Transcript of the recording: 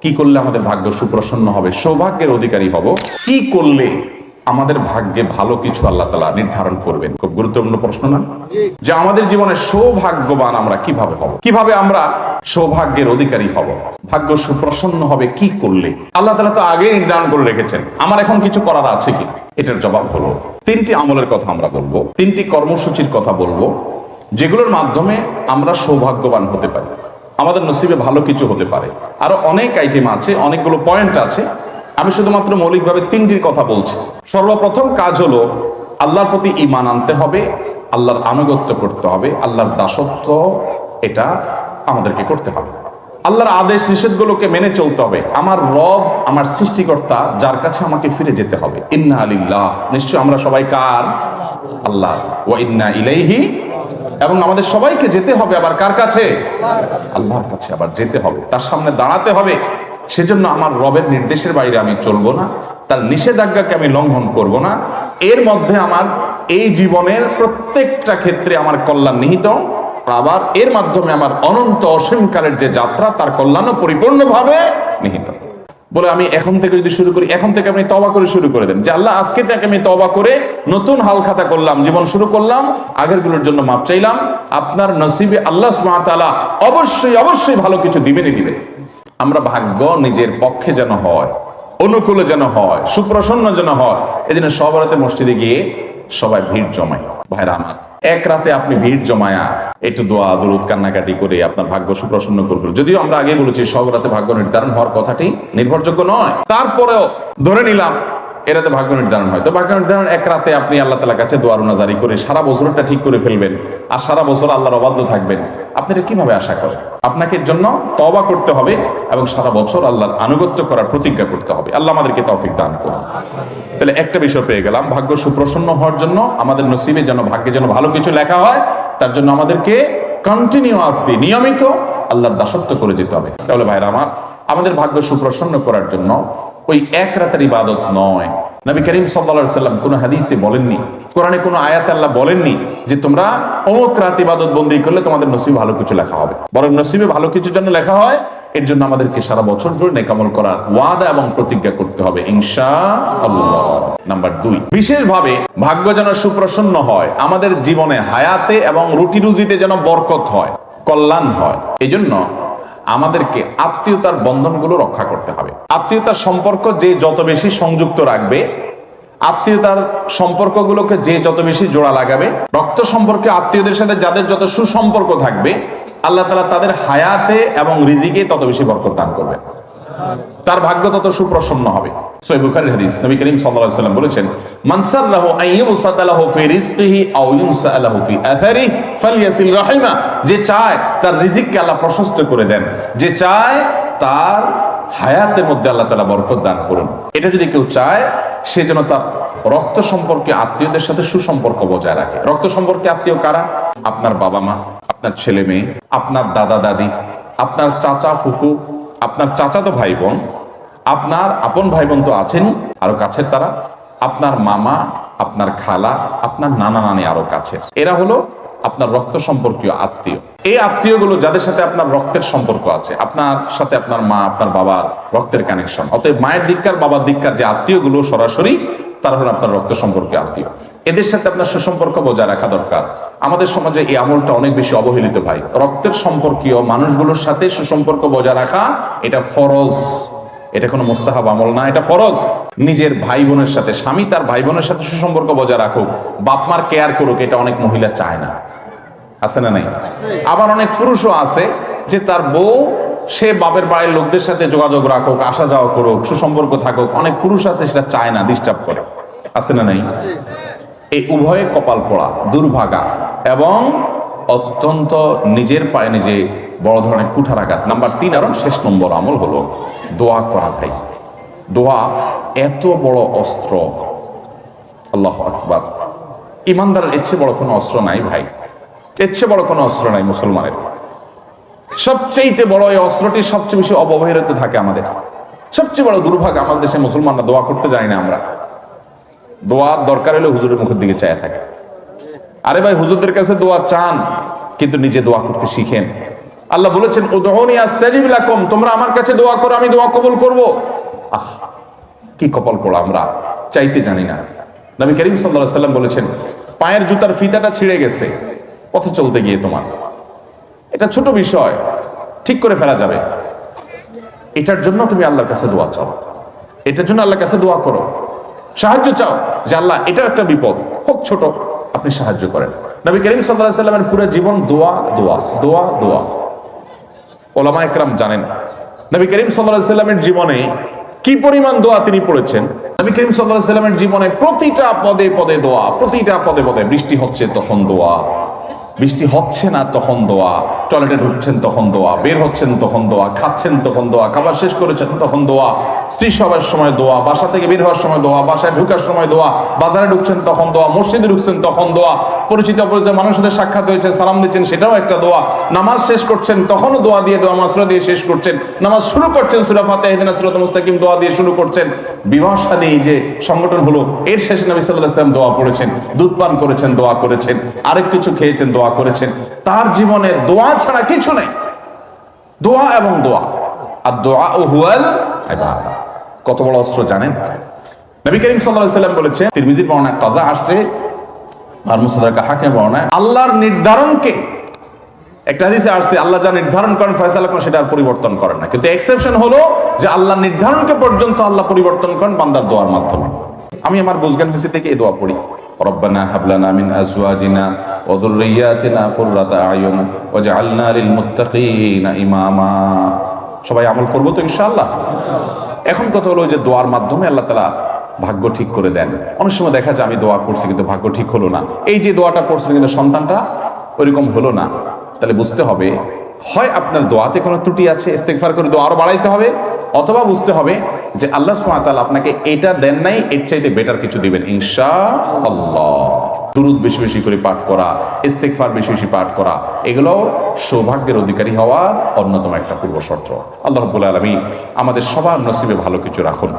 কি করলে আমাদের ভাগ্য সুপ্রসন্ন হবে, সৌভাগ্যের অধিকারী হব, কি করলে আমাদের ভাগ্যে ভালো কিছু আল্লাহ তাআলা নির্ধারণ করবেন। খুব গুরুত্বপূর্ণ প্রশ্ন না, যে আমাদের জীবনে সৌভাগ্যবান আমরা কিভাবে হব, কিভাবে আমরা সৌভাগ্যের অধিকারী হব, ভাগ্য সুপ্রসন্ন হবে কি করলে। আল্লাহ তাআলা তো আগে নির্ধারণ করে রেখেছেন, আমার এখন কিছু করার আছে কি। এটার জবাব হলো তিনটি আমলের কথা আমরা বলবো, তিনটি কর্মসূচির কথা বলবো, যেগুলোর মাধ্যমে আমরা সৌভাগ্যবান হতে পারি, আমাদের নসিবে ভালো কিছু হতে পারে। আরো অনেক আইটেম আছে, অনেকগুলো পয়েন্ট আছে, আমি শুধুমাত্র মৌলিকভাবে তিনটির কথা বলছি। সর্বপ্রথম কাজ হলো আল্লাহর প্রতি ঈমান আনতে হবে, আল্লাহর আনুগত্য করতে হবে, আল্লাহর দাসত্ব এটা আমাদেরকে করতে হবে, আল্লাহর আদেশ নিষেধগুলোকে মেনে চলতে হবে। আমার রব, আমার সৃষ্টিকর্তা, যার কাছে আমাকে ফিরে যেতে হবে। ইন্না লিল্লাহ, নিশ্চয় আমরা সবাই কার? আল্লাহ। ওয়া ইন্না ইলাইহি, এবং আমাদের সবাইকে যেতে হবে আবার কার কাছে? আল্লাহর কাছে আবার যেতে হবে, তার সামনে দাঁড়াতে হবে। সেজন্য আমার রবের নির্দেশের বাইরে আমি চলবো না, তার নিষেধাজ্ঞাকে আমি লঙ্ঘন করব না। এর মধ্যে আমার এই জীবনের প্রত্যেকটা ক্ষেত্রে আমার কল্যাণ নিহিত, আবার এর মাধ্যমে আমার অনন্ত অসীমকালের যে যাত্রা, তার কল্যাণও পরিপূর্ণভাবে নিহিত। বলে আমি এখন থেকে যদি শুরু করি, এখন থেকে আপনি তওবা করে শুরু করে দেন, যে আল্লাহ আজকে থেকে আমি তওবা করে নতুন হাল খাতা করলাম, জীবন শুরু করলাম, আগেরগুলোর জন্য মাপ চাইলাম। আপনার নসিবে আল্লাহ সুবহানাহু ওয়া তাআলা অবশ্যই অবশ্যই ভালো কিছু দিবেনই দিবেন। আমরা ভাগ্য নিজের পক্ষে যেন হয়, অনুকূলে যেন হয়, সুপ্রসন্ন যেন হয়, এজন্য সব রাতে মসজিদে গিয়ে সবাই ভিড় জমায়। ভাইরা আমার, এক রাতে আপনি ভিড় জমায়া একটু দোয়া দরুদ কান্নাকাটি করে আপনার ভাগ্য সুপ্রসন্ন করবেন। যদিও আমরা আগে বলেছি সব রাতে ভাগ্য নির্ধারণ হওয়ার কথাটি নির্ভরযোগ্য নয়, তারপরেও ধরে নিলাম এরাতে ভাগ্য নির্ধারণ হয়, তো ভাগ্য নির্ধারণ এক রাতে আপনি আল্লাহ তাআলার কাছে দোয়া রুনাজারি করে সারা বছরটা ঠিক করে ফেলবেন, আর সারা বছর আল্লাহর অবাধ্য থাকবেন, আপনি এটা কিভাবে আশা করেন? আপনাকে জন্য তওবা করতে হবে এবং সারা বছর আল্লাহর আনুগত্য করার প্রতিজ্ঞা করতে হবে। আল্লাহ আমাদেরকে তৌফিক দান করুন। তাহলে একটা বিষয় পেয়ে গেলাম, ভাগ্য সুপ্রসন্ন হওয়ার জন্য আমাদের নসিবে যেন, ভাগ্যে যেন ভালো কিছু লেখা হয়, তার জন্য আমাদেরকে কন্টিনিউয়াসলি, নিয়মিত আল্লাহর দাসত্ব করে যেতে হবে। তাহলে ভাইরা আমার, আমাদের ভাগ্য সুপ্রসন্ন করার জন্য ওই এক রাতের ইবাদত নয়। নবী করিম সাল্লাল্লাহু আলাইহি ওয়াসাল্লাম কোন হাদিসে বলেননি, কোরআনে কোন আয়াতে আল্লাহ বলেননি যে তোমরা অমুক রাত ইবাদত বন্দেগী করলে তোমাদের নসিবে ভালো কিছু লেখা হবে। বরং নসিবে ভালো কিছুর জন্য লেখা হয়, এর জন্য আমাদেরকে সারা বছর ধরে নেক আমল করার ওয়াদা এবং প্রতিজ্ঞা করতে হবে ইনশাআল্লাহ। নাম্বার 2, বিশেষভাবে ভাগ্য যেন সুপ্রসন্ন হয়, আমাদের জীবনে হায়াতে এবং রুটি রুজিতে যেন বরকত হয়, কল্যাণ হয়। এই জন্য আমাদেরকে আত্মীয়তার বন্ধনগুলো রক্ষা করতে হবে। আত্মীয়তার সম্পর্ক যে যত বেশি সংযুক্ত রাখবে, আত্মীয়তার সম্পর্কগুলোকে যে যত বেশি জোড়া লাগাবে, রক্ত সম্পর্কে আত্মীয়দের সাথে যাদের যত সুসম্পর্ক থাকবে, আল্লাহ তাআলা তাদের হায়াতে এবং রিজিকে তত বেশি বরকত দান করবে, তার ভাগ্য তত সুপ্রসন্ন হবে। সহিহ বুখারীর হাদিস, নবী করিম সাল্লাল্লাহু আলাইহি ওয়াসাল্লাম বলেছেন, মান সাররাহু আন ইউবসাতা লাহু ফি রিজকিহি আও ইউনসা লাহু ফি আথারিহি ফালইয়াসিল রাহিমা, যে চায় তার রিজিককে আল্লাহ প্রশস্ত করে দেন, যে চায় তার হায়াতের মধ্যে আল্লাহ তাআলা বরকত দান করুন, এটা যদি কেউ চায়, সে যেন তার রক্ত সম্পর্কে আত্মীয়দের সাথে সুসম্পর্ক বজায় রাখে। রক্ত সম্পর্কে আত্মীয় কারা? আপনার বাবা মা, আপনার ছেলে মেয়ে, আপনার দাদা দাদি, আপনার চাচা ফুফু, আপনার চাচাতো ভাই বোন, আপনার আপন ভাই বোন তো আছেনই, আরো কাছের তারা, আপনার মামা, আপনার খালা, আপনার নানা নানি আরো কাছের, এরা হলো আপনার রক্ত সম্পর্কীয় আত্মীয়। এই আত্মীয়গুলো যাদের সাথে আপনার রক্তের সম্পর্ক আছে, আপনার সাথে আপনার মা, আপনার বাবার রক্তের কানেকশন, অতএব মায়ের দিককার, বাবার দিককার যে আত্মীয়গুলো সরাসরি, তারা হলো আপনার রক্ত সম্পর্কীয় আত্মীয়। এদের সাথে আপনার সুসম্পর্ক বজায় রাখা দরকার। আমাদের সমাজে এই আমলটা অনেক বেশি অবহেলিত ভাই। রক্তের সম্পর্কীয় মানুষগুলোর সাথে সুসম্পর্ক বজায় রাখা এটা ফরজ, এটা কোনো মুস্তাহাব আমল না, এটা ফরজ। নিজের ভাই বোনের সাথে, স্বামী তার ভাই বোনের সাথে সুসম্পর্ক বজায় রাখুক, বাপ মার কেয়ার করুক, এটা অনেক মহিলা চায় না, আছে না নাই? আবার অনেক পুরুষও আছে যে তার বউ, সে বাপের বাড়ির লোকদের সাথে যোগাযোগ রাখুক, আসা যাওয়া করুক, সুসম্পর্ক থাকুক, অনেক পুরুষ আছে সেটা চায় না, ডিস্টার্ব করে, আছে না নাই? এই উভয়ে কপাল পোড়া, দুর্ভাগা এবং অত্যন্ত নিজের পায়ে নিজে বড় ধরনের কুঠারাঘাত। নাম্বার 3 আর শেষ নম্বর আমল হলো দোয়া করা ভাই। দোয়া এত বড় অস্ত্র, আল্লাহু আকবার। ইমানদারের এর চেয়ে বড় কোনো অস্ত্র নাই ভাই, এর চেয়ে বড় কোনো অস্ত্র নাই মুসলমানের। সবচেয়ে বড় এই অস্ত্রটি সবচেয়ে বেশি অবহেলিত থাকে আমাদের। সবচেয়ে বড় দুর্ভাগ্য, আমাদের দেশে মুসলমানরা দোয়া করতে জানি না। আমরা দোয়ার দরকার হলে হুজুরের মুখের দিকে চায় থাকে। আরে ভাই, হুজুরদের কাছে দোয়া চান, কিন্তু নিজে দোয়া করতে শিখেন। আল্লাহ বলেছেন উদউনি আস্তাজিব লাকুম, তোমরা আমার কাছে দোয়া করো, আমি দোয়া কবুল করব। আহ, কি কপাল পোড়া, আমরা চাইতে জানি না। নবী করিম সাল্লাল্লাহু আলাইহি ওয়াসাল্লাম বলেছেন, পায়ের জুতার ফিতাটা ছিঁড়ে গেছে পথে চলতে গিয়ে তোমার, এটা ছোট বিষয়, ঠিক করে ফেলা যাবে। এটার জন্য তুমি আল্লাহর কাছে দোয়া চাও, এটার জন্য আল্লাহর কাছে দোয়া করো, সাহায্য চাও যে আল্লাহ এটা একটা বিপদ হোক ছোট, আপনি সাহায্য করেন। নবী করিম সাল্লাল্লাহু আলাইহি ওয়াসাল্লামের পুরো জীবন দোয়া দোয়া দোয়া দোয়া। ওলামা একরাম জানেন নবী করিম সাল্লাল্লাহু আলাইহি ওয়াসাল্লামের জীবনে কি পরিমাণ দোয়া তিনি পড়েছেন। নবী করিম সাল্লাল্লাহু আলাইহি ওয়াসাল্লামের জীবনে প্রতিটা পদে পদে দোয়া, প্রতিটা পদে পদে, বৃষ্টি হচ্ছে তখন দোয়া, বৃষ্টি হচ্ছে না তখন দোয়া, টয়লেটে ঢুকছেন তখন দোয়া, বের হচ্ছেন তখন দোয়া, খাচ্ছেন তখন দোয়া, খাবার শেষ করেছেন তখন দোয়া, স্ত্রী সবার সময় দোয়া, বাসা থেকে বের হওয়ার সময় দোয়া, বাসায় ঢুকার সময় দোয়া, বাজারে ঢুকছেন তখন দোয়া, মসজিদে ঢুকছেন তখন দোয়া, পরিচিত অপরিচিত মানুষের সাথে সাক্ষাৎ হয়েছে সালাম দিচ্ছেন সেটাও একটা দোয়া, নামাজ শেষ করছেন তখনও দোয়া দিয়ে দোয়া মাসরা দিয়ে শেষ করছেন, নামাজ শুরু করছেন সূরা ফাতিহা ইহদিনাস সিরাতাল মুস্তাকিম দোয়া দিয়ে শুরু করছেন, বিবাহ শাদী যে সংগঠন হলো এর শেষে নবী সাল্লাল্লাহু আলাইহি ওয়াসাল্লাম দোয়া পড়েছেন, দুধ পান করেছেন দোয়া করেছেন, আরেক কিছু খেয়েছেন দোয়া করেছেন। তার জীবনে দোয়া ছাড়া কিছু নেই, দোয়া এবং দোয়া। আর দোয়া ও হুয়াল ইবাদা, কত বড় অস্ত্র জানেন। নবী করিম সাল্লাল্লাহু আলাইহি ওয়াসাল্লাম বলেছেন, তিরমিজির বর্ণনায় কাজা আসছে আর মুসনাদ হাকিমের বর্ণনায়, আল্লাহর নির্ধারণকে, একটা হাদিসে আসছে আল্লাহ যা নির্ধারণ করেন ফয়সালা করেন সেটা আর পরিবর্তন করেন না, কিন্তু এক্সেপশন হলো যে আল্লাহ নির্ধারণকে পর্যন্ত আল্লাহ পরিবর্তন করেন বান্দার দোয়ার মাধ্যমে। আমি আমার বুঝজ্ঞান হয়েছে থেকে এই দোয়া পড়ি, রব্বানা হাবলানা মিন আজওয়াজিনা ওয়া যুররিয়াতিনা কুররাতা আয়ুন ওয়াজআলনা লিল মুত্তাকিনা ইমামা। সবাই আমল করব তো ইনশাআল্লাহ। এখন কথা হলো যে দোয়ার মাধ্যমে আল্লাহ তাআলা ভাগ্য ঠিক করে দেন। অনেক সময় দেখা যায় আমি দোয়া করছি কিন্তু ভাগ্য ঠিক হলো না, এই যে দোয়াটা করছিলেন কিন্তু সন্তানটা ওইরকম হলো না, তাহলে বুঝতে হবে হয় আপনার দোয়াতে কোনো ত্রুটি আছে, ইস্তেগফার করে দোয়া আরো বাড়াইতে হবে, অথবা বুঝতে হবে যে আল্লাহ সুবহানাহু ওয়া তাআলা আপনাকে এটা দেন নাই, এর চাইতে বেটার কিছু দিবেন ইনশাআল্লাহ। দুরূদ বেশি বেশি করে পাঠ করা, ইস্তেগফার বেশি বেশি পাঠ করা, এগুলো সৌভাগ্যের অধিকারী হওয়ার অন্যতম একটা পূর্ব শর্ত। আল্লাহ রাব্বুল আলামিন আমাদের সবার নসিবে ভালো কিছু রাখুন।